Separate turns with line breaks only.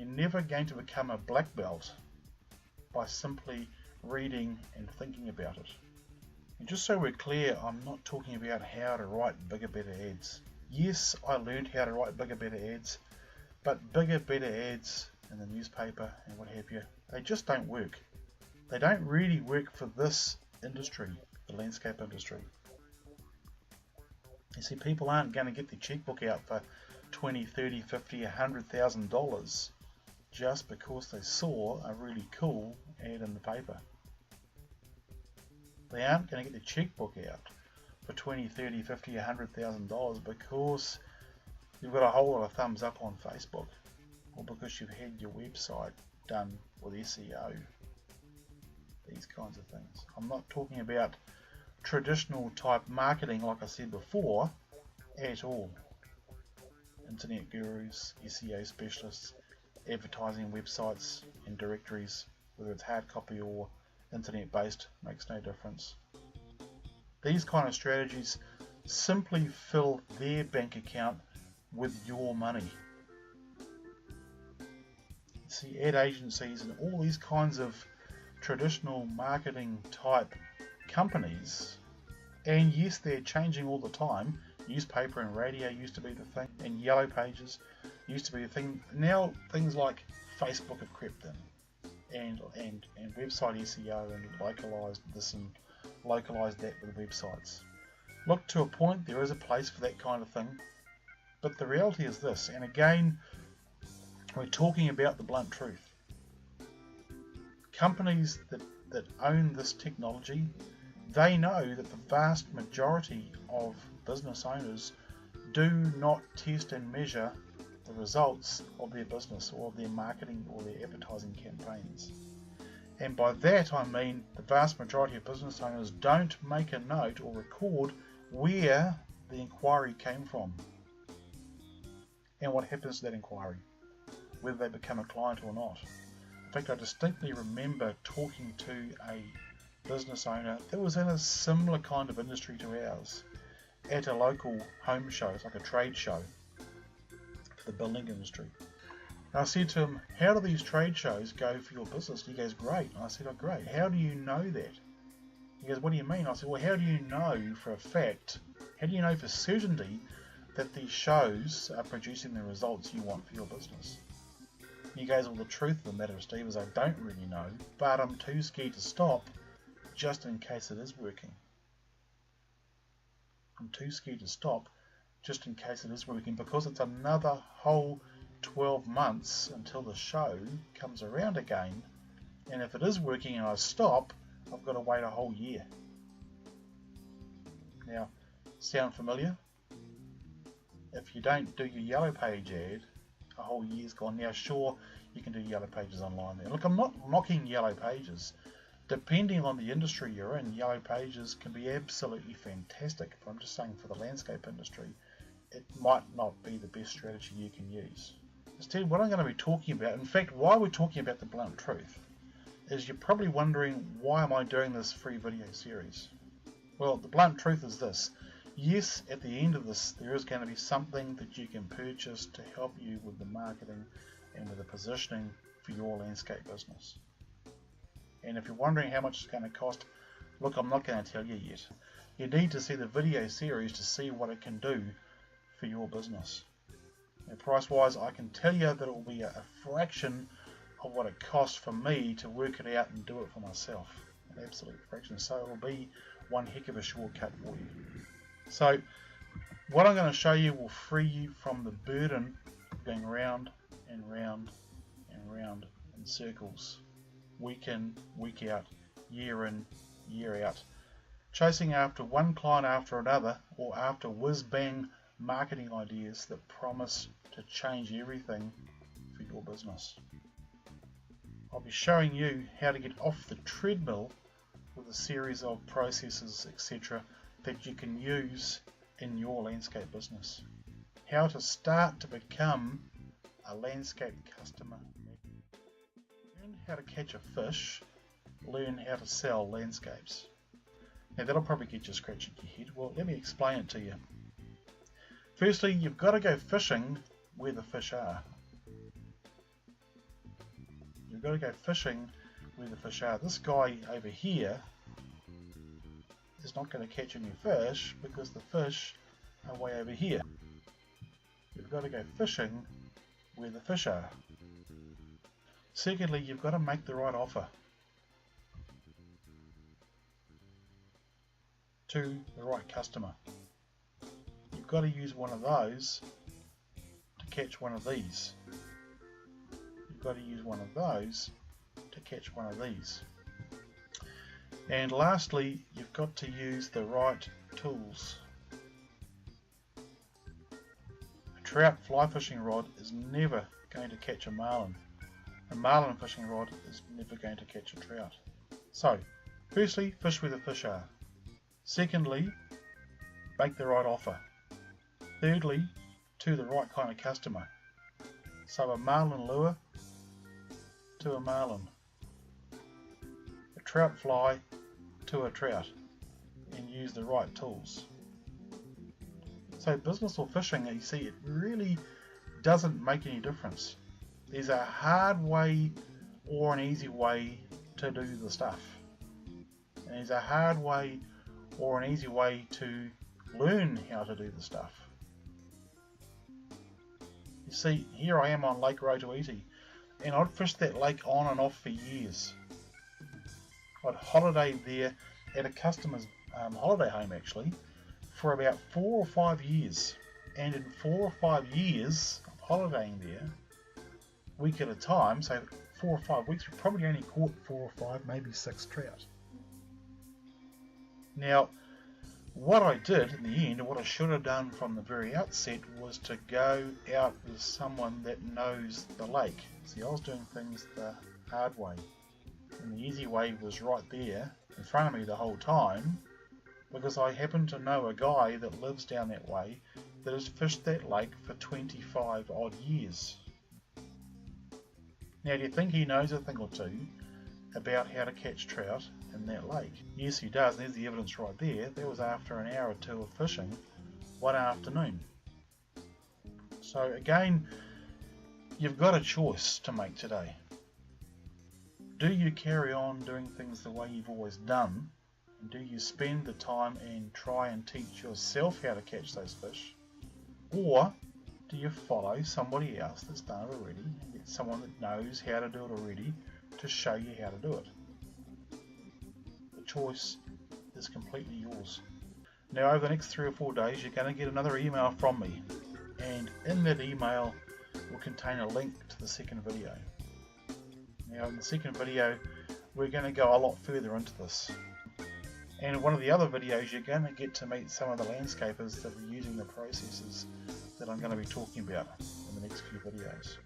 You're never going to become a black belt by simply reading and thinking about it. And just so we're clear, I'm not talking about how to write bigger, better ads. Yes, I learned how to write bigger, better ads, but bigger, better ads in the newspaper and what have you, they just don't work. They don't really work for this industry, the landscape industry. You see, people aren't going to get their checkbook out for $20, $30, $50, $100,000 just because they saw a really cool ad in the paper. They aren't going to get their checkbook out for $20, $30, $50, $100,000 because you've got a whole lot of thumbs up on Facebook, or because you've had your website done with SEO. These kinds of things. I'm not talking about traditional type marketing like I said before at all. Internet gurus, SEO specialists, advertising websites and directories, whether it's hard copy or internet based, makes no difference. These kind of strategies simply fill their bank account with your money. You see, ad agencies and all these kinds of traditional marketing type companies, and yes, they're changing all the time. Newspaper and radio used to be the thing, and yellow pages used to be the thing. Now things like Facebook have crept in, and website SEO, and localized this and localized that with websites. Look, to a point there is a place for that kind of thing, but the reality is this, and again we're talking about the blunt truth. Companies that own this technology, they know that the vast majority of business owners do not test and measure the results of their business or of their marketing or their advertising campaigns. And by that I mean the vast majority of business owners don't make a note or record where the inquiry came from and what happens to that inquiry, whether they become a client or not. In fact, I distinctly remember talking to a business owner that was in a similar kind of industry to ours at a local home show. It's like a trade show for the building industry. And I said to him, how do these trade shows go for your business? And he goes, great. And I said, oh great, how do you know that? He goes, what do you mean? I said, well, how do you know for a fact, how do you know for certainty that these shows are producing the results you want for your business? He goes, well, the truth of the matter, Steve, is I don't really know, but I'm too scared to stop just in case it is working. I'm too scared to stop just in case it is working, because it's another whole 12 months until the show comes around again, and if it is working and I stop, I've got to wait a whole year. Now, sound familiar? If you don't do your yellow page ad, a whole year's gone. Now sure, you can do yellow pages online there. Look, I'm not knocking yellow pages. Depending on the industry you're in, yellow pages can be absolutely fantastic, but I'm just saying for the landscape industry, it might not be the best strategy you can use. Instead, what I'm going to be talking about, in fact, why we're talking about the blunt truth, is you're probably wondering, why am I doing this free video series? Well, the blunt truth is this. Yes, at the end of this, there is going to be something that you can purchase to help you with the marketing and with the positioning for your landscape business. And if you're wondering how much it's going to cost, look, I'm not going to tell you yet. You need to see the video series to see what it can do for your business. Now, price-wise, I can tell you that it will be a fraction of what it costs for me to work it out and do it for myself. An absolute fraction. So it will be one heck of a shortcut for you. So what I'm going to show you will free you from the burden of going round and round and round in circles, week in, week out, year in, year out, chasing after one client after another, or after whiz-bang marketing ideas that promise to change everything for your business. I'll be showing you how to get off the treadmill with a series of processes, etc., that you can use in your landscape business. How to start to become a landscape customer. Learn how to catch a fish, learn how to sell landscapes. Now that'll probably get you scratching your head. Well, let me explain it to you. Firstly, you've got to go fishing where the fish are. You've got to go fishing where the fish are. This guy over here is not going to catch any fish because the fish are way over here. You've got to go fishing where the fish are. Secondly, you've got to make the right offer to the right customer. You've got to use one of those to catch one of these. You've got to use one of those to catch one of these. And lastly, you've got to use the right tools. A trout fly fishing rod is never going to catch a marlin. A marlin fishing rod is never going to catch a trout. So, firstly, fish where the fish are. Secondly, make the right offer. Thirdly, to the right kind of customer. So a marlin lure to a marlin. A trout fly to a trout. And use the right tools. So business or fishing, you see, it really doesn't make any difference. There's a hard way or an easy way to do the stuff. And there's a hard way or an easy way to learn how to do the stuff. You see, here I am on Lake Rotoiti, and I'd fished that lake on and off for years. I'd holidayed there at a customer's holiday home actually for about 4 or 5 years, and in 4 or 5 years of holidaying there, week at a time, so 4 or 5 weeks, we probably only caught 4 or 5, maybe 6 trout. Now, what I did in the end, or what I should have done from the very outset, was to go out with someone that knows the lake. See, I was doing things the hard way, and the easy way was right there in front of me the whole time, because I happen to know a guy that lives down that way that has fished that lake for 25 odd years. Now, do you think he knows a thing or two about how to catch trout in that lake? Yes, he does, and there's the evidence right there. That was after an hour or two of fishing one afternoon. So again, you've got a choice to make today. Do you carry on doing things the way you've always done? And do you spend the time and try and teach yourself how to catch those fish? Or do you follow somebody else that's done it already, and get someone that knows how to do it already to show you how to do it? The choice is completely yours. Now, over the next 3 or 4 days, you're going to get another email from me, and in that email will contain a link to the second video. Now, in the second video, we're going to go a lot further into this. And in one of the other videos, you're going to get to meet some of the landscapers that are using the processes that I'm going to be talking about in the next few videos.